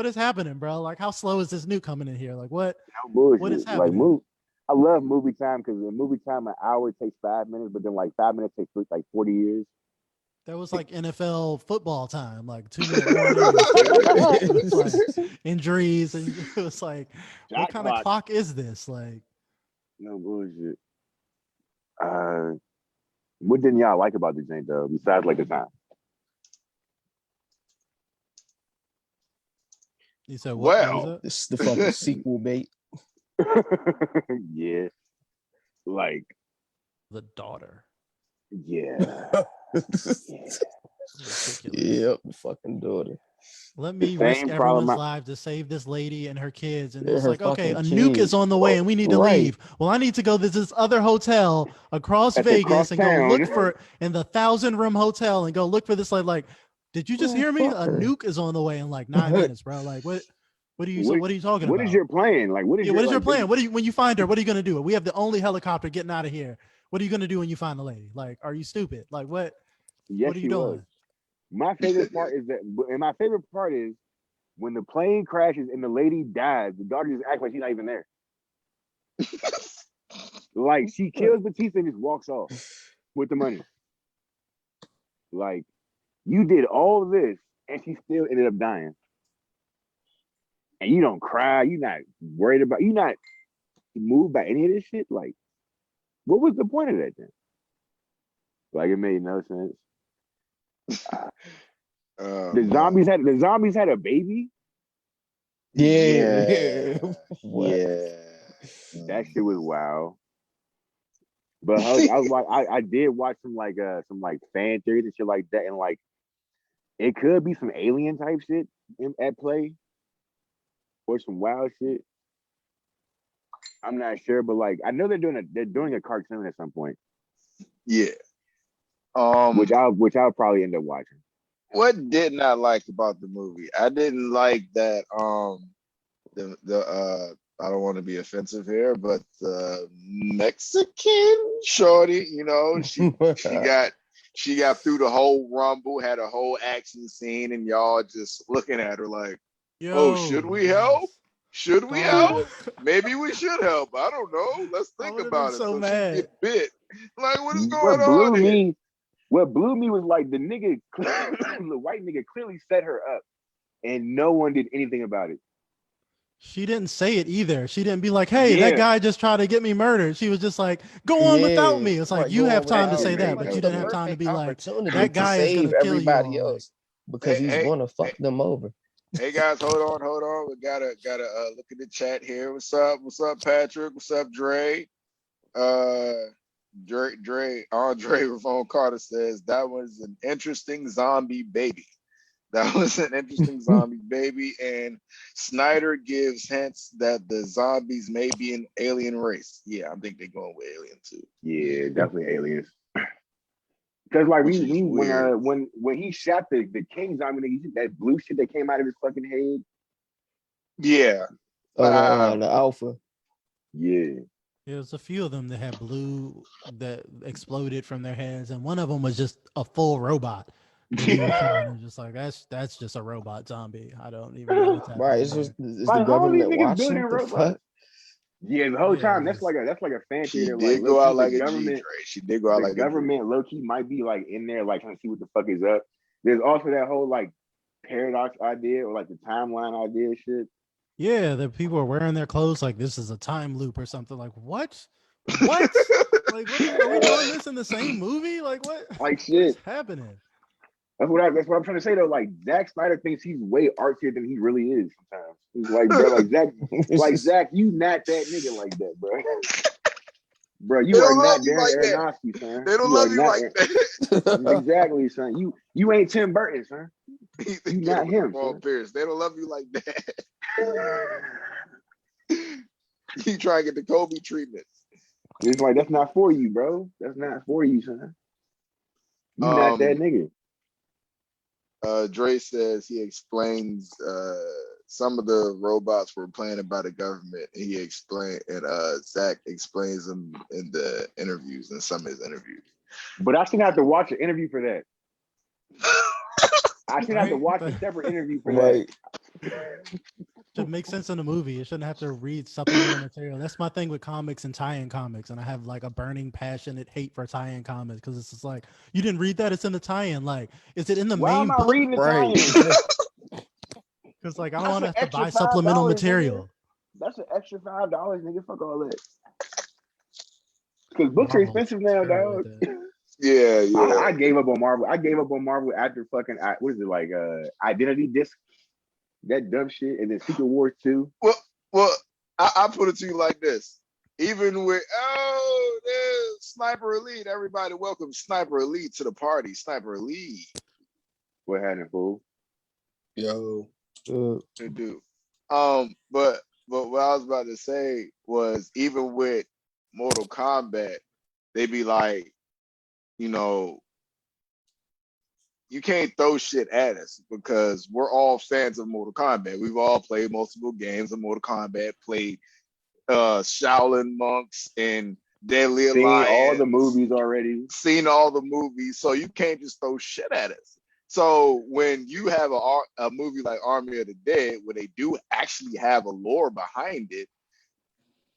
is happening, bro? Like, how slow is this nuke coming in here? Like, No what is bullshit. Like happening? move. I love movie time because in movie time an hour takes 5 minutes, but then like 5 minutes takes like 40 years. That was like NFL football time, like 2 minute warning, like injuries, and it was like, what Shot kind of clock. clock is this? Like, No bullshit. Uh, what didn't y'all like about the joint though? Besides like the time. you said, what was Well, it? This is the fucking sequel bait. Yeah. Like, The daughter. yeah. Ridiculous. Yep, the fucking daughter. Let The me risk same everyone's problem. lives to save this lady and her kids. And They're it's her like, okay, fucking a nuke is kids. on the way and we need to Right. leave. Well, I need to go to this other hotel across That's across Vegas and go look town. for in the 1,000-room hotel and go look for this. Like, did you just Man, hear me? fuck A her. nuke is on the way in like 9 minutes, bro. Like, what are you What, what are you talking what about? is your plan? Like, what is Yeah, your what is your like? plan? When you find her, what are you gonna do? We have the only helicopter getting out of here. What are you gonna do when you find the lady? Like, are you stupid? Like, what Yes, are you she was. doing? My favorite part is that, and my favorite part is when the plane crashes and the lady dies, the daughter just acts like she's not even there. Like she kills Batista and just walks off with the money. Like you did all this and she still ended up dying. And you don't cry. You're not worried about. You're not moved by any of this shit. Like, what was the point of that then? Like, it made no sense. The zombies had a baby. Yeah. What? Yeah. That shit was wild. But I did watch some fan theories and shit like that, and like it could be some alien type shit at play or some wild shit. I'm not sure, but like I know they're doing a cartoon at some point, Yeah. which I'll probably end up watching. What didn't I like about the movie? I didn't like that I don't want to be offensive here, but the Mexican shorty, she got through the whole rumble, had a whole action scene, and y'all just looking at her like, oh, should we help? Should we help? Maybe we should help. I don't know. Let's I think would have been about it. so So she mad. get bit. Like, what is What going on blew here? me? What blew me was like the nigga, the white nigga, clearly set her up, and no one did anything about it. She didn't say it either. She didn't be like, hey, that Yeah, guy just tried to get me murdered. She was just like, go on without me. It's like, Right, you go have on time to without say me. that, Like but it's you the didn't have time to perfect be like, opportunity that to guy is going save to kill you everybody all. Like, else because he's gonna fuck them over. Hey guys, hold on. We gotta look at the chat here. What's up, Patrick? What's up, Dre? Andre Ravone Carter says that was an interesting zombie baby. That was an interesting zombie baby, and Snyder gives hints that the zombies may be an alien race. Yeah, I think they're going with alien too. Yeah, definitely aliens. Because like when he shot the king zombie, you see that blue shit that came out of his fucking head. Yeah. The alpha. Yeah. There's a few of them that had blue that exploded from their heads, and one of them was just a full robot. Just like that's just a robot zombie. I don't even know what's happening. Right, it's just the government watching the fuck. Yeah, the whole time that's like a fan theater. She did go out like a G-Dre. She did go out like a government. Low key might be like in there, like trying to see what the fuck is up. There's also that whole like paradox idea or like the timeline idea shit. Yeah, that people are wearing their clothes like this is a time loop or something. Like what? What? Like are we doing this in the same movie? Like what? Like shit. What's happening? That's what I'm trying to say though. Like Zack Snyder thinks he's way artsier than he really is. Sometimes he's like, bro, like Zack, you not that nigga like that, bro. Bro, you are not Darren Aronofsky, son. They don't love you like that. Exactly, son. You ain't Tim Burton, son. You not him. Paul Pierce. They don't love you like that. You try to get the Kobe treatment. It's like that's not for you, bro. That's not for you, son. You not that nigga. Dre says he explains some of the robots were planted by the government. He explained, and Zack explains them in the interviews, in some of his interviews. But I shouldn't have to watch an interview for that. I should have to watch a separate interview for that. Should make sense in the movie. It shouldn't have to read supplemental material. That's my thing with comics and tie-in comics, and I have like a burning, passionate hate for tie-in comics because it's just like you didn't read that. It's in the tie-in. Like, is it in the main? Why am I reading the tie-in? Because like I don't want to have to buy supplemental material. Nigga. That's an extra $5, nigga. Fuck all that. Because books are expensive now, dog. Yeah. I gave up on Marvel. I gave up on Marvel after fucking what is it like? Identity Disc. That dumb shit, and then Secret Wars 2. Well, I put it to you like this. Even with there's Sniper Elite, everybody welcome Sniper Elite to the party. Sniper Elite. What happened, fool? Yo. They do. But what I was about to say was even with Mortal Kombat, they be like, you know, you can't throw shit at us because we're all fans of Mortal Kombat. We've all played multiple games of Mortal Kombat, played Shaolin Monks and Deadly Alliance. Seen all the movies already. Seen all the movies. So you can't just throw shit at us. So when you have a movie like Army of the Dead, where they do actually have a lore behind it,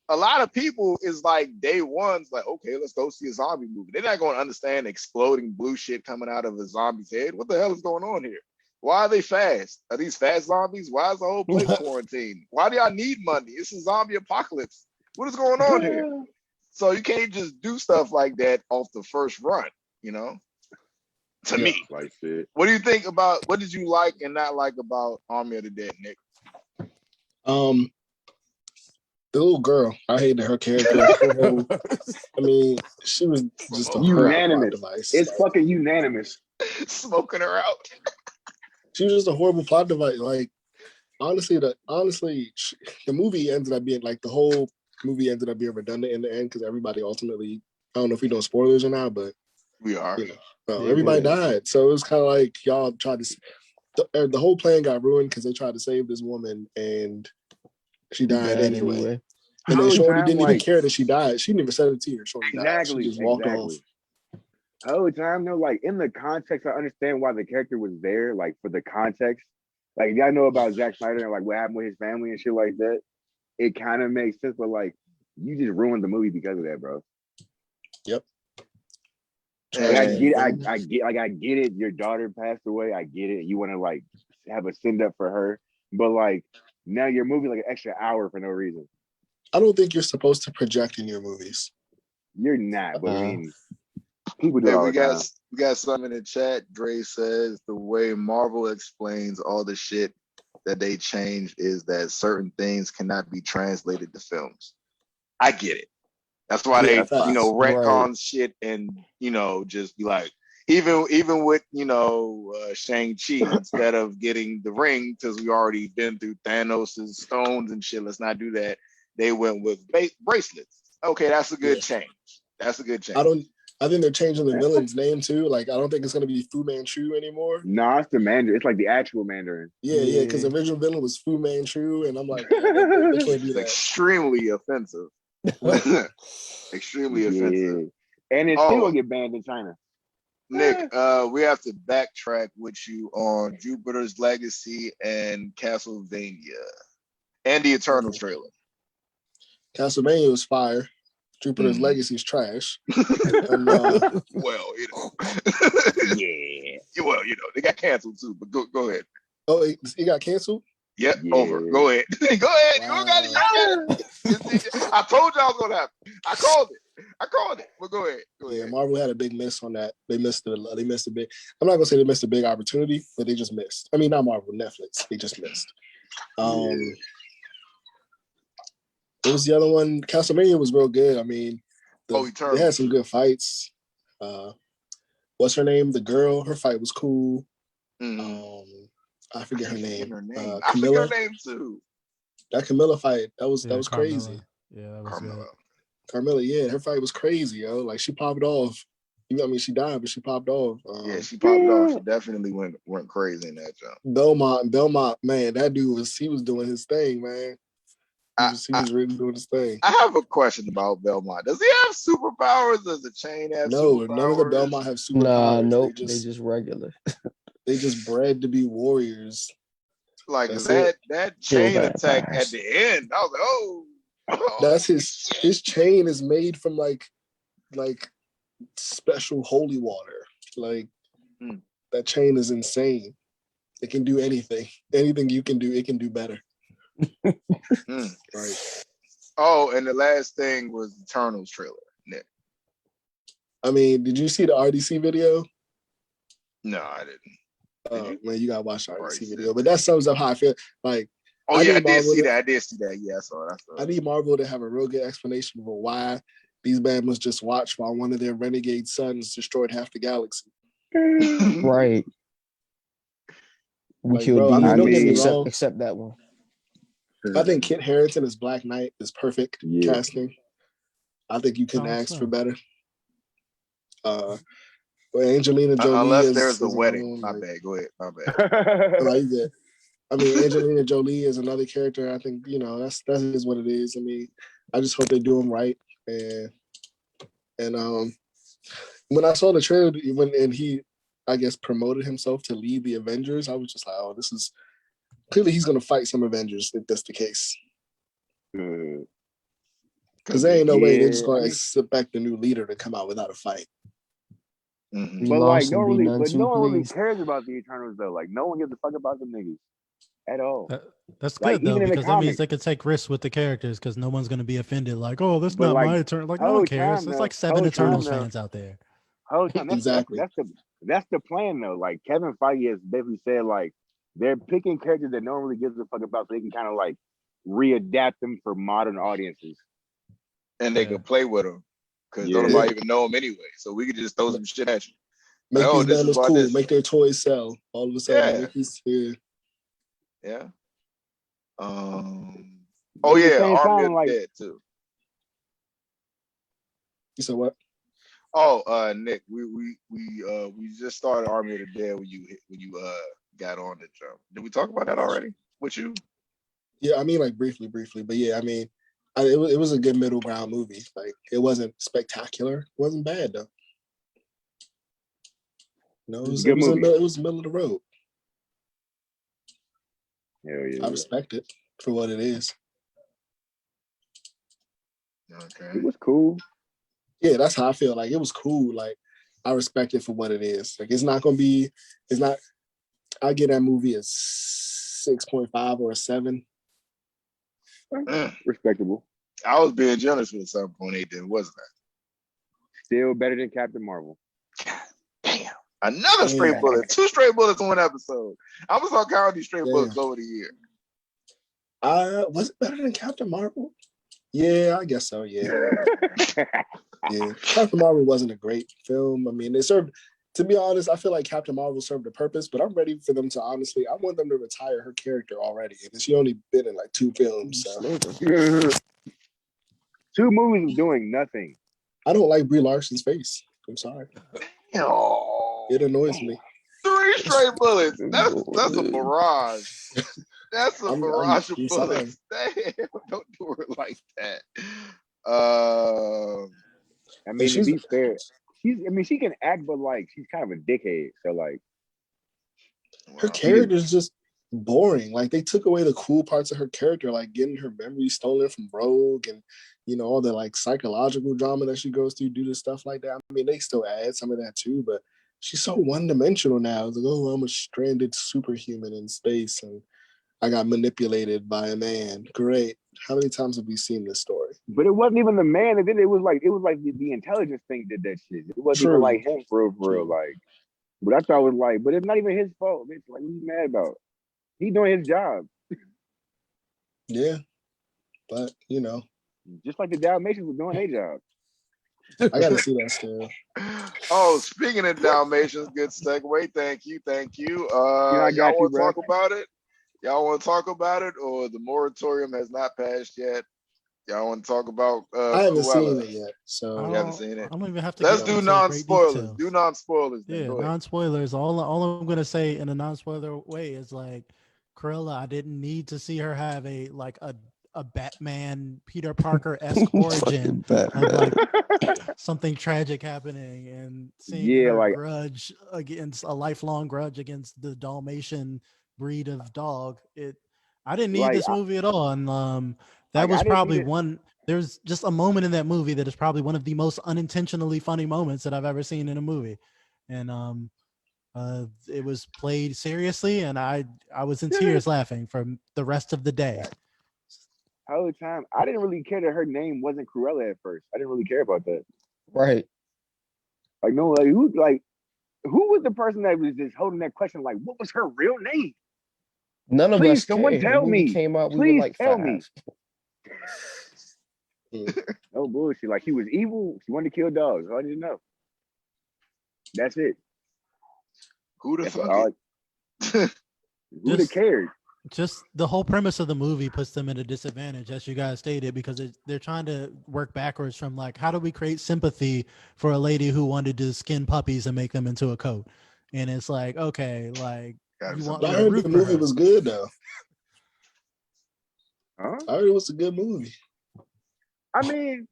a lot of people is like day one's like, okay, let's go see a zombie movie. They're not going to understand exploding blue shit coming out of a zombie's head. What the hell is going on here? Why are they fast? Are these fast zombies? Why is the whole place quarantined? Why do y'all need money? It's a zombie apocalypse. What is going on here? So you can't just do stuff like that off the first run, you know? To me. Like shit. What do you think about, what did you like and not like about Army of the Dead, Nick? The little girl, I hated her character. I mean, she was just a unanimous device. It's fucking unanimous. Smoking her out. She was just a horrible plot device. Like, honestly, the movie ended up being like the whole movie ended up being redundant in the end because everybody ultimately, I don't know if we doing spoilers or not, but we are. You know, everybody died. So it was kind of like y'all tried to. The whole plan got ruined because they tried to save this woman and she died anyway. And then Shorty didn't even care that she died. She didn't even shed a tear. Shorty died. She just walked off. The whole time, though, like in the context, I understand why the character was there. Like for the context, like y'all know about Zack Snyder and like what happened with his family and shit like that. It kind of makes sense, but like you just ruined the movie because of that, bro. Yep. Like, I get it. Your daughter passed away. I get it. You want to like have a send up for her, but like now you're moving like an extra hour for no reason. I don't think you're supposed to project in your movies. You're not, but I mean, people do. We got some in the chat. Dre says the way Marvel explains all the shit that they changed is that certain things cannot be translated to films. I get it. That's why they, facts. retcon shit and, just be like, even with, Shang-Chi, instead of getting the ring, because we already been through Thanos' stones and shit, let's not do that. They went with bracelets. Okay, that's a good change. That's a good change. I think they're changing the villain's name too. Like, I don't think it's gonna be Fu Manchu anymore. No, it's the Mandarin. It's like the actual Mandarin. Yeah, because the original villain was Fu Manchu, and I'm like, they can't do that. Extremely offensive. Extremely offensive. And it's still gonna get banned in China. Nick, we have to backtrack with you on Jupiter's Legacy and Castlevania and the Eternals trailer. Castlevania was fire. Jupiter's Legacy is trash. And, well, yeah. Well, they got canceled too. But go ahead. Oh, it got canceled? Yep, over. Go ahead. Go ahead. Wow. You don't got it. I told you I was gonna happen. I called it. But go ahead. Yeah, Marvel had a big miss on that. They missed a big. I'm not gonna say they missed a big opportunity, but they just missed. I mean, not Marvel, Netflix. They just missed. What was the other one? Castlevania was real good. I mean, they had some good fights. What's her name? The girl. Her fight was cool. I forget her name. I forget her name too. That Camilla fight. That was crazy. Yeah, that was good. Carmilla, yeah, her fight was crazy, yo. Like, she popped off. She died, but she popped off. She popped off. She definitely went crazy in that jump. Belmont, man, that dude was doing his thing, man. He was really doing his thing. I have a question about Belmont. Does he have superpowers? Does the chain have superpowers? No, none of the Belmont have superpowers. Nah, nope. They just regular. They just bred to be warriors. Like that chain attack at the end, I was like, oh. That's his chain is made from like special holy water. Like that chain is insane. It can do anything. Anything you can do, it can do better. Right. Oh, and the last thing was Eternals trailer, Nick. I mean, did you see the RDC video? No, I didn't. Man, you gotta watch the RDC video. But that sums up how I feel. Like, I did see that. Yeah, I saw it. I need Marvel to have a real good explanation for why these bad must just watch while one of their renegade sons destroyed half the galaxy. Right. We killed except that one. I think Kit Harington as Black Knight is perfect casting. I think you couldn't ask for better. Angelina Jolie. Unless there's a wedding. My bad. Go ahead. My bad. Like that. I mean, Angelina Jolie is another character. I think, that is what it is. I mean, I just hope they do him right. And when I saw the trailer, and he, I guess, promoted himself to lead the Avengers, I was just like, oh, this is clearly he's going to fight some Avengers if that's the case. Because there ain't no way they're just going to expect the new leader to come out without a fight. But like, no one really cares about the Eternals though. Like, no one gives a fuck about them niggas at all. That's good though, because that means they could take risks with the characters because no one's gonna be offended. Like, oh, that's not my Eternal. Like, no one cares. There's like 7 Eternals fans out there. Exactly. That's the plan though. Like, Kevin Feige has basically said like they're picking characters that no one really gives a fuck about, so they can kind of like readapt them for modern audiences. And they can play with them. Because nobody even know them anyway. So we could just throw some shit at you. Make these bands cool. Make their toys sell. All of a sudden, yeah. Oh yeah, Army of the Dead too. You said what? Oh, Nick, we just started Army of the Dead when you got on the jump. Did we talk about that already with you? Yeah, I mean, like briefly, but yeah, I mean, it was a good middle ground movie. Like, it wasn't spectacular. It wasn't bad though. No, it was middle of the road. Yeah. I respect it for what it is. Okay. It was cool. Yeah, that's how I feel. Like, it was cool. Like, I respect it for what it is. Like, I give that movie a 6.5 or a 7. Respectable. I was being generous with 7.8 then, wasn't I? Still better than Captain Marvel. Damn. Another straight bullet. 2 straight bullets in one episode. I'm gonna start counting these straight bullets over the year. Was it better than Captain Marvel? Yeah, I guess so. Yeah. Yeah. Captain Marvel wasn't a great film. I mean, they served. To be honest, I feel like Captain Marvel served a purpose, but I'm ready for them to honestly. I want them to retire her character already, and she only been in like 2 films. So. 2 movies doing nothing. I don't like Brie Larson's face. I'm sorry. It annoys me. 3 straight bullets. That's a barrage. That's a barrage of bullets. Damn, don't do her like that. I mean, to be fair, she can act, but like she's kind of a dickhead. So like, her character is just boring. Like they took away the cool parts of her character, like getting her memory stolen from Rogue, and all the like psychological drama that she goes through due to stuff like that. I mean, they still add some of that too, but she's so one-dimensional now. It's like, oh, I'm a stranded superhuman in space, and I got manipulated by a man. Great. How many times have we seen this story? But it wasn't even the man that did it. It was like the intelligence thing did that shit. It wasn't even like him for real. Like, but I thought it was like, but it's not even his fault. It's like, what are you mad about? He doing his job. Yeah, but just like the Dalmatians were doing their job. I gotta see that still. Oh, speaking of Dalmatians, good segue. Thank you. Y'all want to talk about it? Y'all want to talk about it, or the moratorium has not passed yet? Y'all want to talk about? I haven't seen it yet, so you haven't seen it. I don't even have to. Let's do non-spoilers. Do non-spoilers. Yeah, non-spoilers. All I'm gonna say in a non-spoiler way is like, Cruella, I didn't need to see her have a Batman Peter Parker-esque origin of like something tragic happening, and seeing her grudge against a lifelong grudge against the Dalmatian breed of dog. I didn't need this movie at all, and that was probably one. There's just a moment in that movie that is probably one of the most unintentionally funny moments that I've ever seen in a movie, and it was played seriously, and I was in tears laughing for the rest of the day. All the time, I didn't really care that her name wasn't Cruella at first. I didn't really care about that. Right. Like who was the person that was just holding that question? Like, what was her real name? None of us. Someone tell me. Came out. Please we were like tell 5. me. No bullshit. Like he was evil. She wanted to kill dogs. I didn't know. That's it. Who the fuck? Who'd have cared? Just the whole premise of the movie puts them at a disadvantage, as you guys stated, because they're trying to work backwards from like, how do we create sympathy for a lady who wanted to skin puppies and make them into a coat? And it's like, okay, like you want I heard the movie was good though. Huh? I heard it was a good movie. I mean,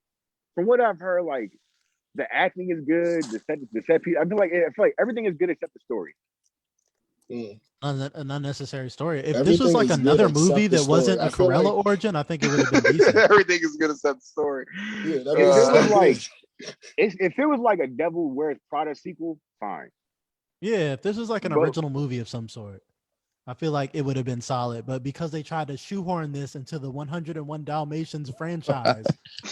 from what I've heard, like the acting is good, the set piece. I feel like everything is good except the story. An unnecessary story. If this was like another movie that wasn't a Cruella origin, I think it would have been decent. Everything is good except the story. Yeah, if it was like a Devil Wears Prada sequel, fine. Yeah, if this was like an original movie of some sort, I feel like it would have been solid. But because they tried to shoehorn this into the 101 Dalmatians franchise,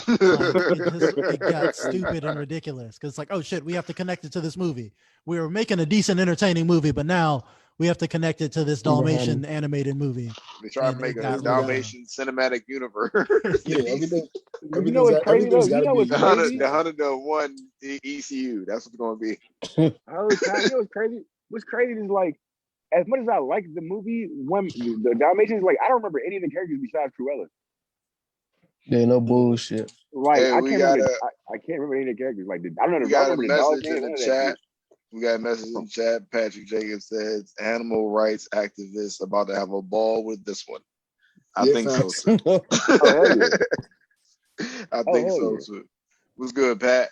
it got stupid and ridiculous. Because it's like, oh shit, we have to connect it to this movie. We were making a decent, entertaining movie, but now we have to connect it to this Dalmatian animated movie. They try to make a Dalmatian cinematic universe. Yeah, everything. You know what's crazy though? You know what's crazy? The 101 ECU. That's what's going to be. You know what's crazy? What's crazy is like, as much as I like the movie, when the Dalmatians, like I don't remember any of the characters besides Cruella. Yeah, no bullshit. Like hey, I can't remember any of the characters. Like I don't know. We got a message in the chat. We got a message in the chat. Patrick Jacobs says, animal rights activists about to have a ball with this one. I think so, too. I think so, too. What's good, Pat?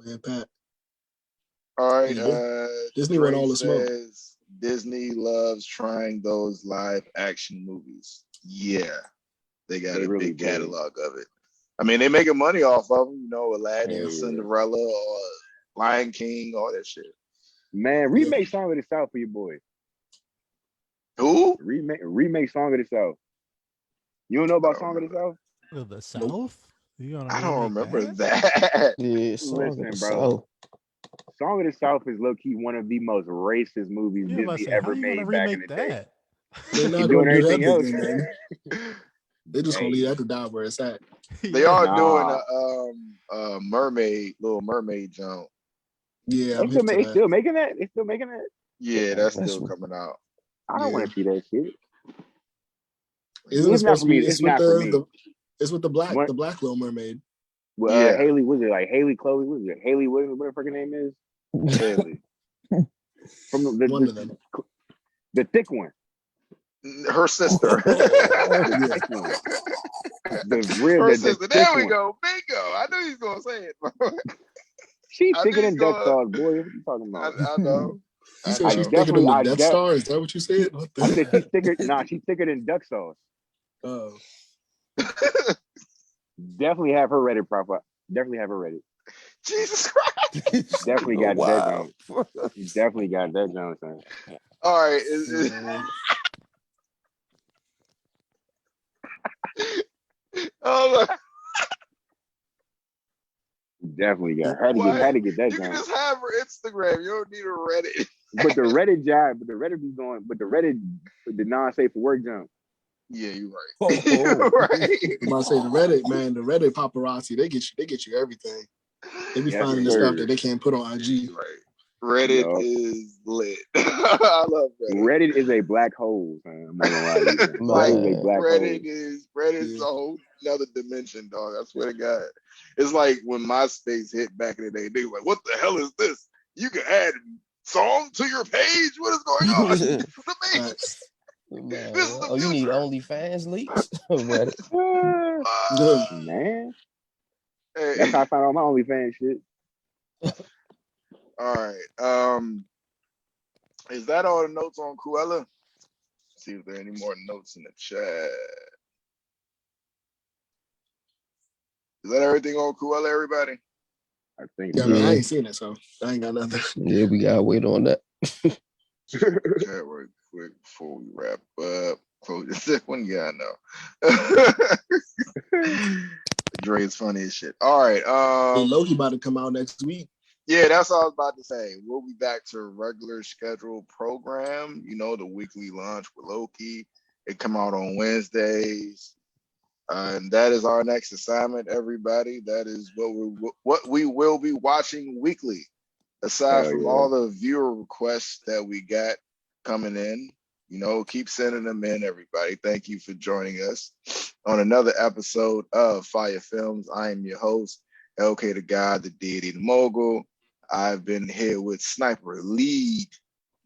Man, Pat. All right. Disney won all the smoke. Disney loves trying those live action movies. Yeah. They got a big catalog of it. I mean, they making money off of them, Aladdin, Cinderella, or Lion King, all that shit. Man, remake Song of the South for your boy. Who? Remake Song of the South. You don't know about Song of the South? Of the South? I don't remember that. Yeah, listen, bro. Song of the South is low-key one of the most racist movies Disney ever made back in the day. They're not doing anything else. They just gonna leave that to die where it's at. They are doing a Little Mermaid jump. Yeah, they still making that. They still making that. Yeah, that's still coming out. I don't want to see that shit. Isn't it supposed to be? It's not for me. It's with the black Little Mermaid. Well, Yeah. Haley, was it like Haley Chloe? Was it Haley Williams? Whatever her name is. Haley. From One of them. The thick one. Her sister. The sister. There we go. Bingo. I knew he was gonna say it. She's thicker than duck sauce, boy. What you talking about? I know. You said she's thicker than the Death Star? Is that what you said? I said she's thicker. Nah, she's thicker than duck sauce. Oh. Definitely have her Reddit profile. Definitely have her Reddit. Jesus Christ. Definitely got that down. Definitely got that down, son. All right. Oh, definitely got. Had to get that you down. You can just have her Instagram. You don't need a Reddit. But the Reddit job, be going. But the Reddit, the non-safe for work jump. Yeah, you're right. You're right. I'm about to say the Reddit, man. The Reddit paparazzi, they get you everything. They be finding the stuff that they can't put on IG. Right. Reddit is lit. I love Reddit. Reddit is a black hole, man. I'm not gonna lie to you. Reddit is a whole another dimension, dog. I swear to God. It's like when MySpace hit back in the day, they were like, what the hell is this? You can add song to your page? What is going on? It's amazing. You need OnlyFans leaks? Man. Hey. That's how I found all my OnlyFans shit. All right. Is that all the notes on Cruella? Let's see if there are any more notes in the chat. Is that everything on Cruella, everybody? I think. Yeah, I mean, I ain't seen it, so I ain't got nothing. Yeah, we gotta wait on that. Chat right quick before we wrap up. One guy I know. Dre is funny as shit. All right. Loki about to come out next week. Yeah, that's all I was about to say. We'll be back to a regular scheduled program. You know, the weekly launch with Loki. It come out on Wednesdays. And that is our next assignment, everybody. That is what we will be watching weekly. Aside from all the viewer requests that we got coming in, you know, keep sending them in, everybody. Thank you for joining us on another episode of FiyaFilmz. I am your host, LK the God, the Deity, the Mogul. I've been here with Sniper Lead,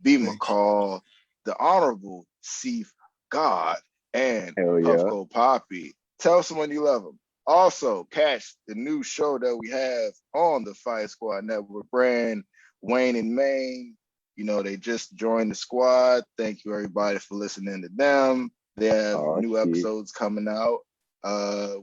B. McCall, the Honorable Chief God, and Puffco Poppy. Tell someone you love them. Also, catch the new show that we have on the Fire Squad Network brand, Wayne and Maine. You know, they just joined the squad. Thank you, everybody, for listening to them. They have new episodes coming out.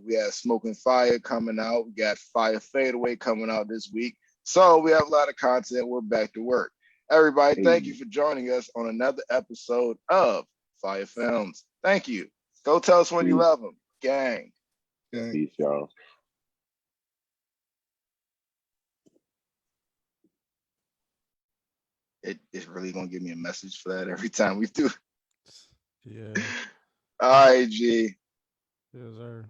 We have Smoking Fire coming out. We got Fire Fadeaway coming out this week. So we have a lot of content. We're back to work. Everybody, thank you for joining us on another episode of FiyaFilmz. Thank you. Go tell us when you love them. Gang. Peace, y'all. It's really gonna give me a message for that every time we do. Yeah. All right, G. Yes, sir.